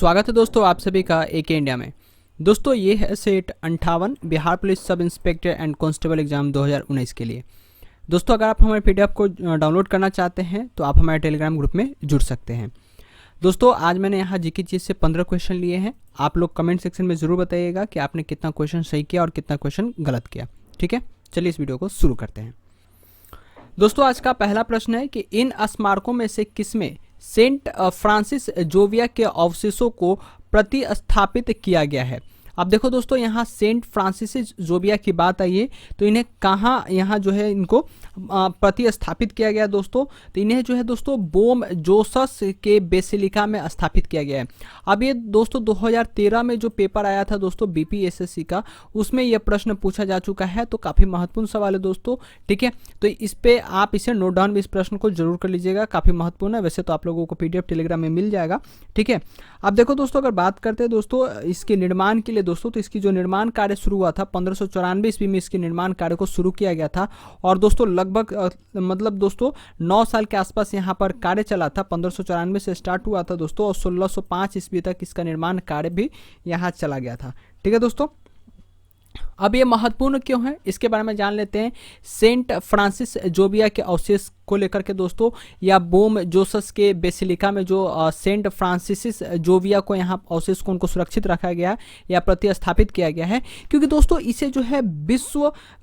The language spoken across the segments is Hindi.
स्वागत है दोस्तों आप सभी का एके इंडिया में। दोस्तों ये है set 58 Bihar police sub inspector and constable exam 2019 के लिए। दोस्तों अगर आप हमारे पीडीएफ को डाउनलोड करना चाहते हैं तो आप हमारे टेलीग्राम ग्रुप में जुड़ सकते हैं। दोस्तों आज मैंने यहाँ जीके चीज़ से 15 क्वेश्चन लिए हैं। आप लोग कमेंट सेक्शन में ज़रूर बताइएगा कि आपने कितना क्वेश्चन सही किया और कितना क्वेश्चन गलत किया। ठीक है, चलिए इस वीडियो को शुरू करते हैं। दोस्तों आज का पहला प्रश्न है कि इन स्मारकों में से किसमें सेंट फ्रांसिस जोविया के अवशेषों को प्रतिस्थापित किया गया है। अब देखो दोस्तों यहाँ सेंट फ्रांसिस जोविया की बात आई है तो इन्हें कहाँ यहाँ जो है इनको प्रतिस्थापित किया गया दोस्तों, तो इन्हें जो है दोस्तों बोम जोसस के बेसिलिका में स्थापित किया गया है। अब ये दोस्तों 2013 में जो पेपर आया था दोस्तों बीपीएसएससी का, उसमें यह प्रश्न पूछा जा चुका है, तो काफ़ी महत्वपूर्ण सवाल है दोस्तों। ठीक है, तो इस पे आप इसे नोट डाउन भी इस प्रश्न को जरूर कर लीजिएगा, काफ़ी महत्वपूर्ण है। वैसे तो आप लोगों को पीडीएफ टेलीग्राम में मिल जाएगा। ठीक है, अब देखो दोस्तों अगर बात करते हैं दोस्तों इसके निर्माण के लिए दोस्तों, तो इसकी जो निर्माण कार्य शुरू हुआ था 1594 ईस्वी में इसके निर्माण कार्य को शुरू किया गया था और दोस्तों लगभग मतलब दोस्तों 9 साल के आसपास यहाँ पर कार्य चला था। 1594 से स्टार्ट हुआ था दोस्तों और 1605 ईस्वी तक इसका निर्माण कार्य भी यहाँ चला गया था। ठीक है दोस्तों, अब ये महत्वपूर्ण क्यों है इसके बारे में जान लेते हैं। सेंट फ्रांसिस जोविया के अवशेष को लेकर के दोस्तों, या बोम जोसस के बेसिलिका में जो सेंट फ्रांसिस जोविया को यहाँ अवशेष को उनको सुरक्षित रखा गया या प्रतिस्थापित किया गया है, क्योंकि दोस्तों इसे जो है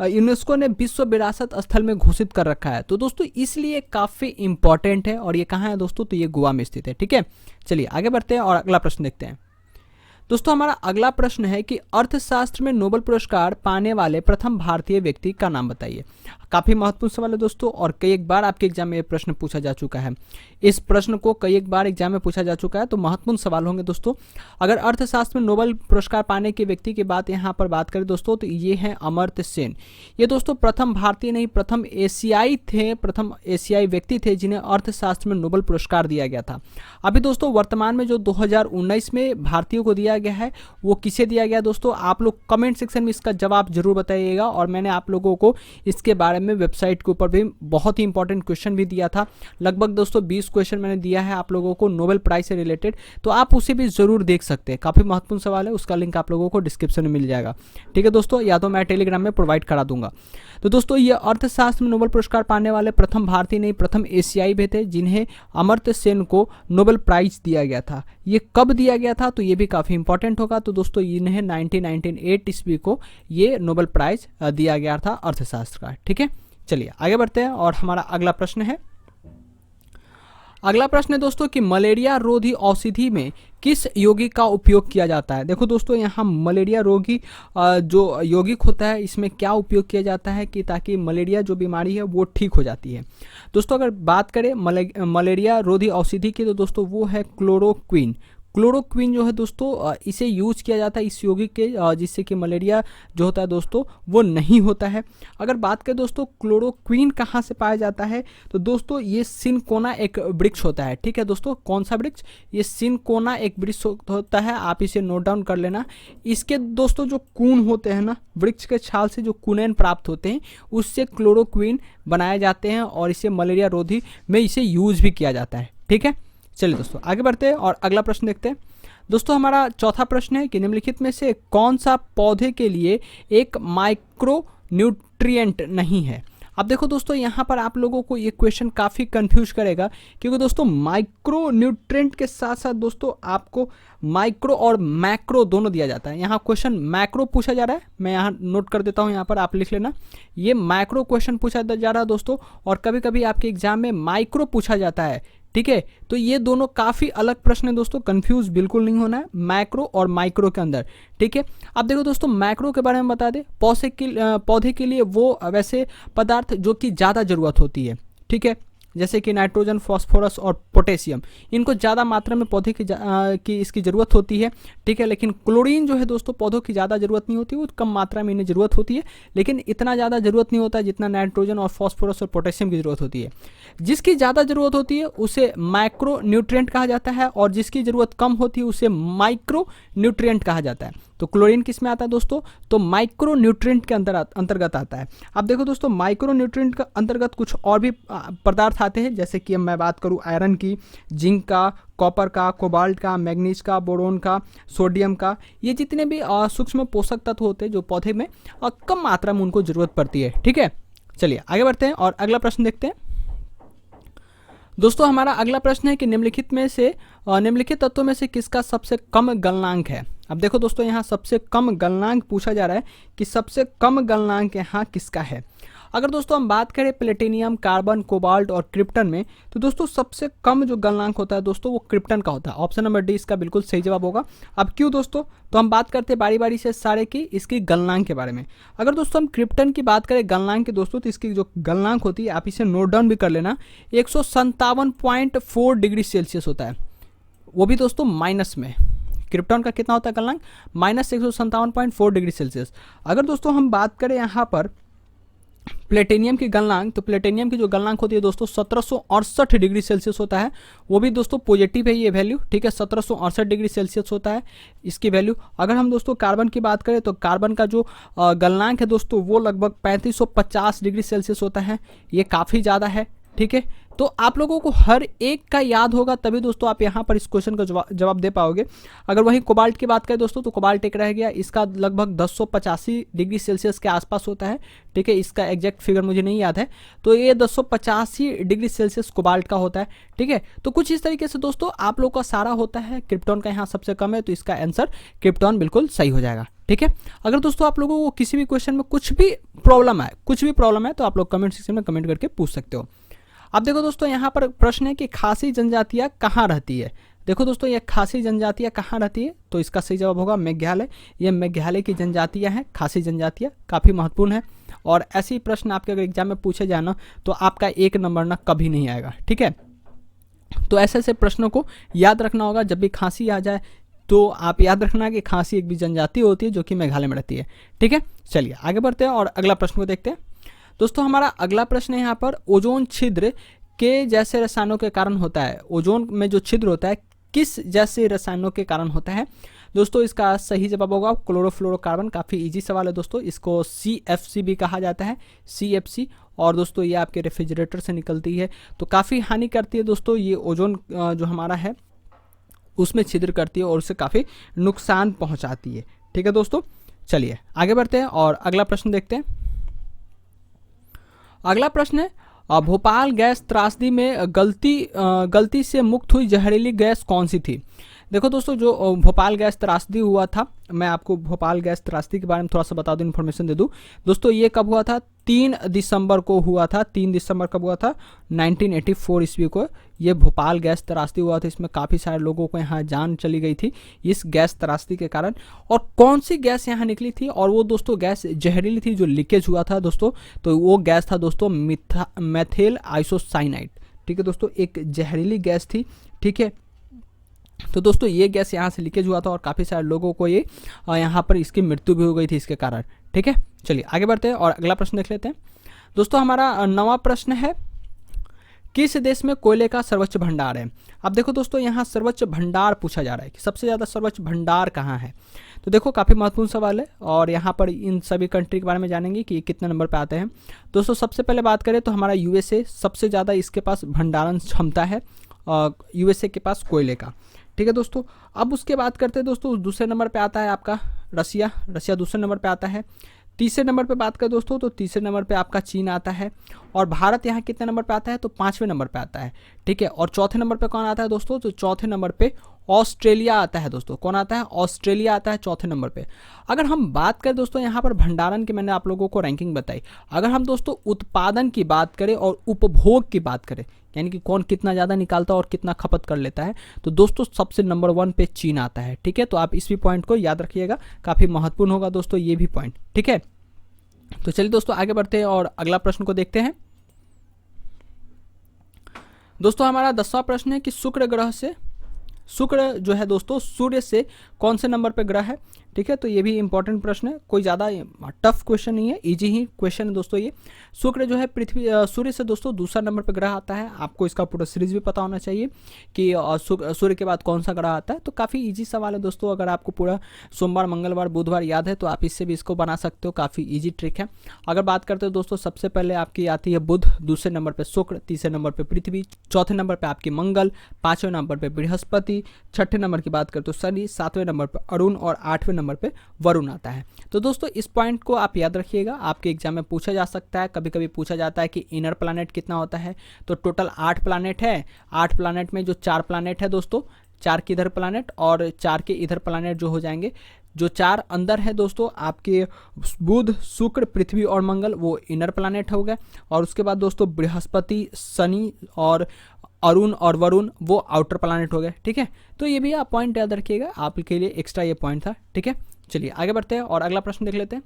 यूनेस्को ने विश्व विरासत स्थल में घोषित कर रखा है। तो दोस्तों इसलिए काफ़ी इंपॉर्टेंट है। और ये कहाँ है दोस्तों, तो ये गोवा में स्थित है। ठीक है, चलिए आगे बढ़ते हैं और अगला प्रश्न देखते हैं। दोस्तों हमारा अगला प्रश्न है कि अर्थशास्त्र में नोबेल पुरस्कार पाने वाले प्रथम भारतीय व्यक्ति का नाम बताइए। काफ़ी महत्वपूर्ण सवाल है दोस्तों और कई एक बार आपके एग्जाम में ये प्रश्न पूछा जा चुका है। इस प्रश्न को कई एक बार एग्जाम में पूछा जा चुका है, तो महत्वपूर्ण सवाल होंगे दोस्तों। अगर अर्थशास्त्र में नोबेल पुरस्कार पाने के व्यक्ति की बात यहाँ पर बात करें दोस्तों, तो ये हैं अमर्त्य सेन। ये दोस्तों प्रथम भारतीय नहीं, प्रथम एशियाई व्यक्ति थे जिन्हें अर्थशास्त्र में नोबेल पुरस्कार दिया गया था। अभी दोस्तों वर्तमान में जो 2019 में भारतीयों को दिया गया है वो किसे दिया गया दोस्तों, आप लोग कमेंट सेक्शन में इसका जवाब जरूर बताइएगा। और मैंने आप लोगों को इसके बारे में वेबसाइट के ऊपर भी बहुत ही इंपॉर्टेंट क्वेश्चन भी दिया था। लगभग दोस्तों 20 क्वेश्चन मैंने दिया है आप लोगों को नोबेल प्राइज से रिलेटेड, तो आप उसे भी जरूर देख सकते हैं। काफ़ी महत्वपूर्ण सवाल है, उसका लिंक आप लोगों को डिस्क्रिप्शन में मिल जाएगा। ठीक है दोस्तों, या तो मैं टेलीग्राम में प्रोवाइड करा दूंगा। तो दोस्तों ये अर्थशास्त्र में नोबेल पुरस्कार पाने वाले प्रथम भारतीय नहीं, प्रथम एशियाई भी थे जिन्हें अमर्त्य सेन को नोबेल प्राइज दिया गया था। ये कब दिया गया था, तो ये भी काफ़ी इंपॉर्टेंट होगा। तो दोस्तों इन्हें 1998 ईस्वी को ये नोबेल प्राइज दिया गया था अर्थशास्त्र का। ठीक है, चलिए आगे बढ़ते हैं और हमारा अगला प्रश्न है। अगला प्रश्न है दोस्तों कि मलेरिया रोधी औषधि में किस यौगिक का उपयोग किया जाता है। देखो दोस्तों यहाँ मलेरिया रोगी जो यौगिक होता है इसमें क्या उपयोग किया जाता है कि ताकि मलेरिया जो बीमारी है वो ठीक हो जाती है। दोस्तों अगर बात करें मलेरिया रोधी औषधि की, तो दोस्तों वो है क्लोरोक्विन। क्लोरोक्विन जो है दोस्तों इसे यूज किया जाता है इस यौगिक के, जिससे कि मलेरिया जो होता है दोस्तों वो नहीं होता है। अगर बात करें दोस्तों क्लोरोक्विन कहाँ से पाया जाता है, तो दोस्तों ये सिनकोना एक वृक्ष होता है। ठीक है दोस्तों, कौन सा वृक्ष, ये सिनकोना एक वृक्ष होता है, आप इसे नोट डाउन कर लेना। इसके दोस्तों जो कून होते हैं ना, वृक्ष के छाल से जो कुनैन प्राप्त होते हैं उससे क्लोरोक्विन बनाए जाते हैं और इसे मलेरिया रोधी में इसे यूज भी किया जाता है। ठीक है, चलिए दोस्तों आगे बढ़ते हैं और अगला प्रश्न देखते हैं। दोस्तों हमारा चौथा प्रश्न है कि निम्नलिखित में से कौन सा पौधे के लिए एक माइक्रो न्यूट्रिएंट नहीं है। अब देखो दोस्तों यहाँ पर आप लोगों को ये क्वेश्चन काफ़ी कंफ्यूज करेगा, क्योंकि दोस्तों माइक्रो न्यूट्रिएंट के साथ साथ दोस्तों आपको माइक्रो और मैक्रो दोनों दिया जाता है। यहाँ क्वेश्चन मैक्रो पूछा जा रहा है, मैं यहाँ नोट कर देता हूँ, यहाँ पर आप लिख लेना। ये मैक्रो क्वेश्चन पूछा जा रहा है दोस्तों, और कभी कभी आपके एग्जाम में माइक्रो पूछा जाता है। ठीक है, तो ये दोनों काफ़ी अलग प्रश्न है दोस्तों, कंफ्यूज बिल्कुल नहीं होना है मैक्रो और माइक्रो के अंदर। ठीक है, अब देखो दोस्तों मैक्रो के बारे में बता दें, पौधे के लिए वो वैसे पदार्थ जो कि ज़्यादा ज़रूरत होती है। ठीक है, जैसे कि नाइट्रोजन, फास्फोरस और पोटेशियम, इनको ज़्यादा मात्रा में पौधे की इसकी ज़रूरत होती है। ठीक है, लेकिन क्लोरीन जो है दोस्तों पौधों की ज़्यादा ज़रूरत नहीं होती, वो कम मात्रा में इन्हें ज़रूरत होती है, लेकिन इतना ज़्यादा ज़रूरत नहीं होता जितना नाइट्रोजन और फास्फोरस और पोटेशियम की ज़रूरत होती है। जिसकी ज़्यादा ज़रूरत होती है उसे माइक्रो न्यूट्रिएंट कहा जाता है और जिसकी ज़रूरत कम होती है उसे माइक्रो न्यूट्रिएंट कहा जाता है। तो क्लोरीन किस में आता है दोस्तों, तो माइक्रो न्यूट्रिएंट के अंतर्गत आता है। अब देखो दोस्तों माइक्रो न्यूट्रिएंट के अंतर्गत कुछ और भी पदार्थ आते हैं, जैसे कि मैं बात करूँ आयरन की, जिंक का, कॉपर का, कोबाल्ट का, मैग्नीज का, बोरोन का, सोडियम का। ये जितने भी सूक्ष्म पोषक तत्व होते हैं जो पौधे में कम मात्रा में उनको जरूरत पड़ती है। ठीक है, चलिए आगे बढ़ते हैं और अगला प्रश्न देखते हैं। दोस्तों हमारा अगला प्रश्न है कि निम्नलिखित तत्वों में से किसका सबसे कम गलनांक है। अब देखो दोस्तों यहाँ सबसे कम गलनांक पूछा जा रहा है कि सबसे कम गलनांक यहाँ किसका है। अगर दोस्तों हम बात करें प्लेटिनियम, कार्बन, कोबाल्ट और क्रिप्टन में, तो दोस्तों सबसे कम जो गलनांक होता है दोस्तों वो क्रिप्टन का होता है। ऑप्शन नंबर डी इसका बिल्कुल सही जवाब होगा। अब क्यों दोस्तों, तो हम बात करते हैं बारी बारी से सारे की इसकी गलनांक के बारे में। अगर दोस्तों हम क्रिप्टन की बात करें गलनांक की दोस्तों, तो इसकी जो गलनांक होती है आप इसे नोट डाउन भी कर लेना, 157.4 डिग्री सेल्सियस होता है, वो भी दोस्तों माइनस में। क्रिप्टॉन का कितना होता है गलनांक, -157.4 डिग्री सेल्सियस। अगर दोस्तों हम बात करें यहाँ पर प्लेटिनियम की गलनांक, तो प्लेटिनियम की जो गलनांक होती है दोस्तों 1768 डिग्री सेल्सियस होता है, वो भी दोस्तों पॉजिटिव है ये वैल्यू। ठीक है, 1768 डिग्री सेल्सियस होता है इसकी वैल्यू। अगर हम दोस्तों कार्बन की बात करें तो कार्बन का जो गलनांक है दोस्तों वो लगभग 3550 डिग्री सेल्सियस होता है, ये काफ़ी ज़्यादा है। ठीक है, तो आप लोगों को हर एक का याद होगा तभी दोस्तों आप यहाँ पर इस क्वेश्चन का जवाब दे पाओगे। अगर वहीं कोबाल्ट की बात करें दोस्तों, तो कोबाल्ट एक रह गया, इसका लगभग 1085 डिग्री सेल्सियस के आसपास होता है। ठीक है, इसका एग्जैक्ट फिगर मुझे नहीं याद है, तो ये 1085 डिग्री सेल्सियस कोबाल्ट का होता है। ठीक है, तो कुछ इस तरीके से दोस्तों आप लोग का सारा होता है। क्रिप्टॉन का यहाँ सबसे कम है, तो इसका आंसर क्रिप्टॉन बिल्कुल सही हो जाएगा। ठीक है, अगर दोस्तों आप लोगों को किसी भी क्वेश्चन में कुछ भी प्रॉब्लम है तो आप लोग कमेंट सेक्शन में कमेंट करके पूछ सकते हो। अब देखो दोस्तों यहाँ पर प्रश्न है कि खासी जनजातियाँ कहाँ रहती है। देखो दोस्तों ये खासी जनजातियाँ कहाँ रहती है, तो इसका सही जवाब होगा मेघालय। ये मेघालय की जनजातियाँ हैं, खासी जनजातियाँ, काफ़ी महत्वपूर्ण है। और ऐसे ही प्रश्न आपके अगर एग्जाम में पूछे जाए ना तो आपका 1 नंबर ना कभी नहीं आएगा। ठीक है, तो ऐसे ऐसे प्रश्नों को याद रखना होगा। जब भी खांसी आ जाए तो आप याद रखना कि खांसी एक भी जनजाति होती है जो कि मेघालय में रहती है। ठीक है, चलिए आगे बढ़ते हैं और अगला प्रश्न को देखते हैं। दोस्तों हमारा अगला प्रश्न है यहाँ पर, ओजोन छिद्र के जैसे रसायनों के कारण होता है। ओजोन में जो छिद्र होता है किस जैसे रसायनों के कारण होता है। दोस्तों इसका सही जवाब होगा क्लोरोफ्लोरोकार्बन। काफ़ी इजी सवाल है दोस्तों, इसको CFC भी कहा जाता है, CFC। और दोस्तों ये आपके रेफ्रिजरेटर से निकलती है, तो काफ़ी हानि करती है दोस्तों। ये ओजोन जो हमारा है उसमें छिद्र करती है और उससे काफ़ी नुकसान पहुँचाती है। ठीक है दोस्तों, चलिए आगे बढ़ते हैं और अगला प्रश्न देखते हैं। अगला प्रश्न है, भोपाल गैस त्रासदी में गलती से मुक्त हुई जहरीली गैस कौन सी थी। देखो दोस्तों जो भोपाल गैस त्रासदी हुआ था, मैं आपको भोपाल गैस त्रासदी के बारे में थोड़ा सा बता दूं, इन्फॉर्मेशन दे दूं। दोस्तों ये कब हुआ था, 3 दिसंबर को हुआ था। 3 दिसंबर कब हुआ था, 1984 ईस्वी को ये भोपाल गैस त्रासदी हुआ था। इसमें काफ़ी सारे लोगों को यहाँ जान चली गई थी इस गैस त्रासदी के कारण। और कौन सी गैस यहाँ निकली थी, और वो दोस्तों गैस जहरीली थी जो लीकेज हुआ था दोस्तों। तो वो गैस था दोस्तों मेथिल आइसोसाइनाइड। ठीक है दोस्तों, एक जहरीली गैस थी। ठीक है, तो दोस्तों ये गैस यहाँ से लीकेज हुआ था और काफ़ी सारे लोगों को ये यहाँ पर इसकी मृत्यु भी हो गई थी इसके कारण। ठीक है, चलिए आगे बढ़ते हैं और अगला प्रश्न देख लेते हैं। दोस्तों हमारा 9वां प्रश्न है, किस देश में कोयले का सर्वोच्च भंडार है। अब देखो दोस्तों यहाँ सर्वोच्च भंडार पूछा जा रहा है कि सबसे ज़्यादा सर्वोच्च भंडार कहाँ है। तो देखो काफ़ी महत्वपूर्ण सवाल है और यहाँ पर इन सभी कंट्री के बारे में जानेंगे कि कितने नंबर पे आते हैं। दोस्तों सबसे पहले बात करें तो हमारा USA सबसे ज़्यादा इसके पास भंडारण क्षमता है, USA के पास कोयले का। ठीक है दोस्तों, अब उसके बात करते हैं दोस्तों, दूसरे नंबर पे आता है आपका रसिया दूसरे नंबर पे आता है। तीसरे नंबर पे बात करें दोस्तों तो तीसरे नंबर पे आपका चीन आता है। और भारत यहाँ कितने नंबर पे आता है, तो 5वें नंबर पे आता है। ठीक है, और चौथे नंबर पे कौन आता है दोस्तों, तो चौथे नंबर पे ऑस्ट्रेलिया आता है दोस्तों। कौन आता है, ऑस्ट्रेलिया आता है चौथे नंबर पे। अगर हम बात करें दोस्तों यहाँ पर भंडारण की, मैंने आप लोगों को रैंकिंग बताई। अगर हम दोस्तों उत्पादन की बात करें और उपभोग की बात करें, यानी कि कौन कितना ज़्यादा निकालता है और कितना खपत कर लेता है, तो दोस्तों सबसे नंबर 1 पे चीन आता है। ठीक है, तो आप इस भी पॉइंट को याद रखिएगा, काफ़ी महत्वपूर्ण होगा दोस्तों ये भी पॉइंट। ठीक है, तो चलिए दोस्तों आगे बढ़ते हैं और अगला प्रश्न को देखते हैं। दोस्तों हमारा 10वां प्रश्न है कि शुक्र ग्रह से, शुक्र जो है दोस्तों सूर्य से कौन से नंबर पे ग्रह है। ठीक है। तो ये भी इंपॉर्टेंट प्रश्न है, कोई ज़्यादा टफ क्वेश्चन नहीं है, इजी ही क्वेश्चन है दोस्तों ये। शुक्र जो है पृथ्वी सूर्य से दोस्तों दूसरा नंबर पर ग्रह आता है। आपको इसका पूरा सीरीज भी पता होना चाहिए कि सूर्य के बाद कौन सा ग्रह आता है। तो काफ़ी ईजी सवाल है दोस्तों, अगर आपको पूरा सोमवार मंगलवार बुधवार याद है तो आप इससे भी इसको बना सकते हो, काफ़ी ईजी ट्रिक है। अगर बात करते हो दोस्तों, सबसे पहले आपकी आती है बुध, दूसरे नंबर पर शुक्र, तीसरे नंबर पर पृथ्वी, चौथे नंबर पर आपकी मंगल, पाँचवें नंबर पर बृहस्पति, छठे नंबर की बात करते हो शनि, सातवें नंबर पर अरुण और आठवें नंबर पे वरुण आता है। तो दोस्तों इस पॉइंट को आप याद रखिएगा, आपके एग्जाम में पूछा जा सकता है। कभी कभी पूछा जाता है कि इनर प्लैनेट कितना होता है, तो टोटल 8 प्लैनेट है। 8 प्लैनेट में जो 4 प्लैनेट है दोस्तों, 4 के इधर प्लैनेट और 4 के इधर प्लैनेट जो हो जाएंगे, जो 4 अंदर है दोस्तों आपके बुध, शुक्र, पृथ्वी और मंगल, वो इनर प्लैनेट हो गए। और उसके बाद दोस्तों बृहस्पति, शनि और अरुण और वरुण वो आउटर प्लैनेट हो गए, ठीक है। तो ये भी आप पॉइंट याद रखिएगा, आपके लिए एक्स्ट्रा ये पॉइंट था, ठीक है। चलिए आगे बढ़ते हैं और अगला प्रश्न देख लेते हैं।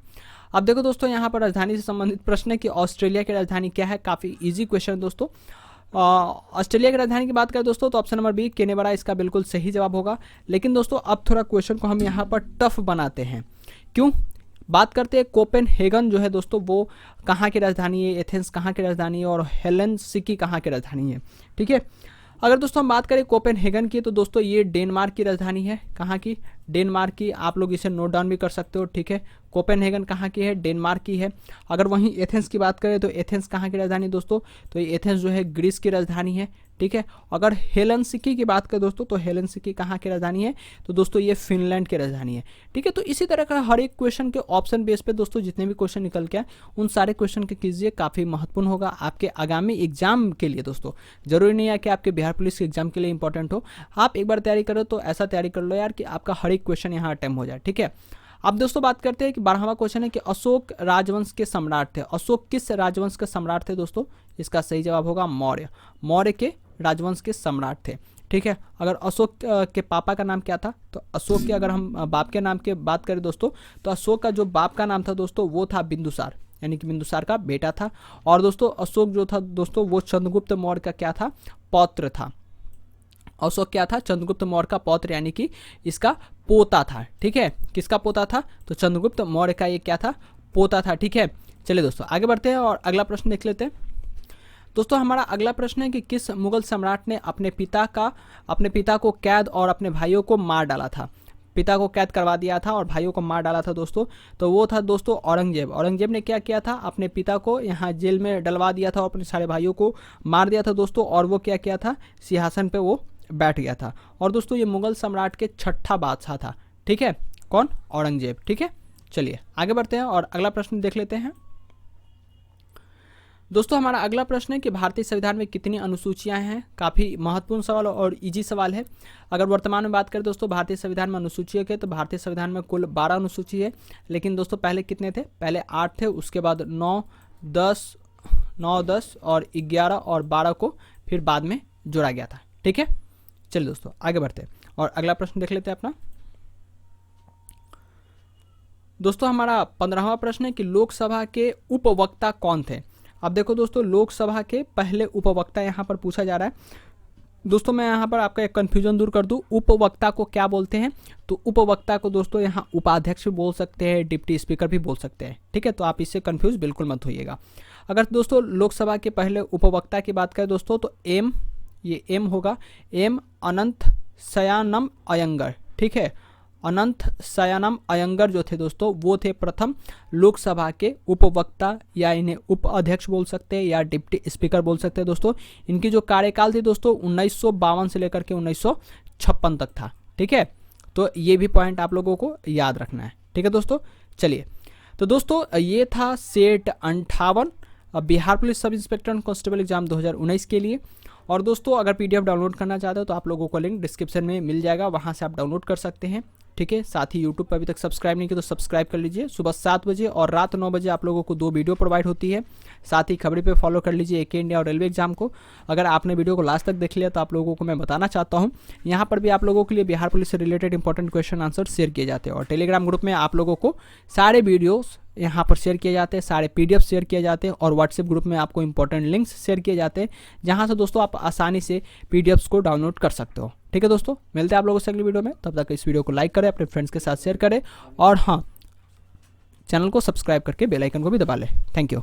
अब देखो दोस्तों, यहाँ पर राजधानी से संबंधित प्रश्न है कि ऑस्ट्रेलिया की राजधानी क्या है। काफ़ी इजी क्वेश्चन है दोस्तों। ऑस्ट्रेलिया की राजधानी की बात करें दोस्तों तो ऑप्शन नंबर बी कैनबरा इसका बिल्कुल सही जवाब होगा। लेकिन दोस्तों अब थोड़ा क्वेश्चन को हम यहाँ पर टफ बनाते हैं। क्यों? बात करते हैं कोपेनहेगन जो है दोस्तों वो कहाँ की राजधानी है, एथेंस कहाँ की राजधानी है और हेलेंसिकी कहाँ की राजधानी है, ठीक है। अगर दोस्तों हम बात करें कोपेनहेगन की तो दोस्तों ये डेनमार्क की राजधानी है। कहाँ की? डेनमार्क की। आप लोग इसे नोट डाउन भी कर सकते हो, ठीक है। कोपेनहेगन कहाँ की है? डेनमार्क की है। अगर वहीं एथेंस की बात करें तो एथेंस कहाँ की राजधानी दोस्तों, तो ये एथेंस जो है ग्रीस की राजधानी है, ठीक है। अगर हेलेंसिकी की बात करें दोस्तों तो हेलेंसिकी कहाँ की राजधानी है, तो दोस्तों ये फिनलैंड की राजधानी है, ठीक है। तो इसी तरह का हर एक क्वेश्चन के ऑप्शन बेस पे दोस्तों जितने भी क्वेश्चन निकल के आए उन सारे क्वेश्चन के कीजिए, काफ़ी महत्वपूर्ण होगा आपके आगामी एग्जाम के लिए दोस्तों। जरूरी नहीं है कि आपके बिहार पुलिस के एग्जाम के लिए इंपॉर्टेंट हो, आप एक बार तैयारी करो तो ऐसा तैयारी कर लो यार कि आपका हर एक क्वेश्चन यहाँ अटेम्प्ट हो जाए, ठीक है। अब दोस्तों बात करते हैं कि 12वां क्वेश्चन है कि अशोक राजवंश के सम्राट थे। अशोक किस राजवंश के सम्राट थे दोस्तों? इसका सही जवाब होगा मौर्य। मौर्य के राजवंश के सम्राट थे, ठीक है। अगर अशोक के पापा का नाम क्या था, तो अशोक के अगर हम बाप के नाम की बात करें दोस्तों तो अशोक का जो बाप का नाम था दोस्तों वो था बिंदुसार, यानी कि बिंदुसार का बेटा था। और दोस्तों अशोक जो था दोस्तों वो चंद्रगुप्त मौर्य का क्या था? पौत्र था। अशोक क्या था? चंद्रगुप्त मौर्य का पौत्र, यानी कि इसका पोता था, ठीक है। किसका पोता था? तो चंद्रगुप्त मौर्य का ये क्या था? पोता था, ठीक है। चलिए दोस्तों आगे बढ़ते हैं और अगला प्रश्न देख लेते हैं। दोस्तों हमारा अगला प्रश्न है कि किस मुगल सम्राट ने अपने पिता को कैद और अपने भाइयों को मार डाला था? पिता को कैद करवा दिया था और भाइयों को मार डाला था दोस्तों, तो वो था दोस्तों औरंगजेब। औरंगजेब ने क्या किया था? अपने पिता को यहाँ जेल में डलवा दिया था और अपने सारे भाइयों को मार दिया था दोस्तों। और वो क्या किया था? सिंहासन पे वो बैठ गया था। और दोस्तों ये मुगल सम्राट के छठा बादशाह था, ठीक है। कौन? औरंगजेब, ठीक है। चलिए आगे बढ़ते हैं और अगला प्रश्न देख लेते हैं। दोस्तों हमारा अगला प्रश्न है कि भारतीय संविधान में कितनी अनुसूचियां हैं? काफ़ी महत्वपूर्ण सवाल और इजी सवाल है। अगर वर्तमान में बात करें दोस्तों भारतीय संविधान में अनुसूचियों के, तो भारतीय संविधान में कुल 12 अनुसूची है। लेकिन दोस्तों पहले कितने थे? पहले 8 थे, उसके बाद 9, 10 और 11 और 12 को फिर बाद में जोड़ा गया था, ठीक है। चलिए दोस्तों आगे बढ़ते हैं और अगला प्रश्न देख लेते हैं अपना। दोस्तों हमारा 15वां प्रश्न है कि लोकसभा के उपवक्ता कौन थे? अब देखो दोस्तों लोकसभा के पहले उपवक्ता यहाँ पर पूछा जा रहा है दोस्तों। मैं यहाँ पर आपका एक कन्फ्यूजन दूर कर दूँ, उपवक्ता को क्या बोलते हैं? तो उपवक्ता को दोस्तों यहाँ उपाध्यक्ष भी बोल सकते हैं, डिप्टी स्पीकर भी बोल सकते हैं, ठीक है। तो आप इससे कन्फ्यूज बिल्कुल मत होइएगा। अगर दोस्तों लोकसभा के पहले उपवक्ता की बात करें दोस्तों तो एम होगा, एम अनंत शयानम अयंगर, ठीक है। अनंत शयानम अयंगर जो थे दोस्तों वो थे प्रथम लोकसभा के उपवक्ता, या इन्हें उप अध्यक्ष बोल सकते हैं या डिप्टी स्पीकर बोल सकते हैं दोस्तों। इनकी जो कार्यकाल थी दोस्तों 1952 से लेकर के 1956 तक था, ठीक है। तो ये भी पॉइंट आप लोगों को याद रखना है, ठीक है दोस्तों। चलिए तो दोस्तों ये था set 58 Bihar police sub inspector and constable exam 2019 के लिए। और दोस्तों अगर पीडीएफ डाउनलोड करना चाहते हो तो आप लोगों को लिंक डिस्क्रिप्शन में मिल जाएगा, वहाँ से आप डाउनलोड कर सकते हैं, ठीक है। साथ ही यूट्यूब पर अभी तक सब्सक्राइब नहीं किया तो सब्सक्राइब कर लीजिए। सुबह 7 बजे और रात 9 बजे आप लोगों को 2 वीडियो प्रोवाइड होती है। साथ ही खबरें पे फॉलो कर लीजिए AK इंडिया और रेलवे एग्जाम को। अगर आपने वीडियो को लास्ट तक देख लिया तो आप लोगों को मैं बताना चाहता हूँ, यहाँ पर भी आप लोगों के लिए बिहार पुलिस से related important question answer share किए जाते हैं। और टेलीग्राम ग्रुप में आप लोगों को सारे वीडियोस यहाँ पर शेयर किए जाते हैं, सारे PDF शेयर किए जाते हैं। और व्हाट्सएप ग्रुप में आपको इंपॉर्टेंट लिंक्स शेयर किए जाते हैं, जहाँ से दोस्तों आप आसानी से PDFs को डाउनलोड कर सकते हो, ठीक है दोस्तों, मिलते हैं आप लोगों से अगली वीडियो में। तब तक इस वीडियो को लाइक करें, अपने फ्रेंड्स के साथ शेयर करें और हाँ, चैनल को सब्सक्राइब करके बेल आइकन को भी दबा लें। Thank you.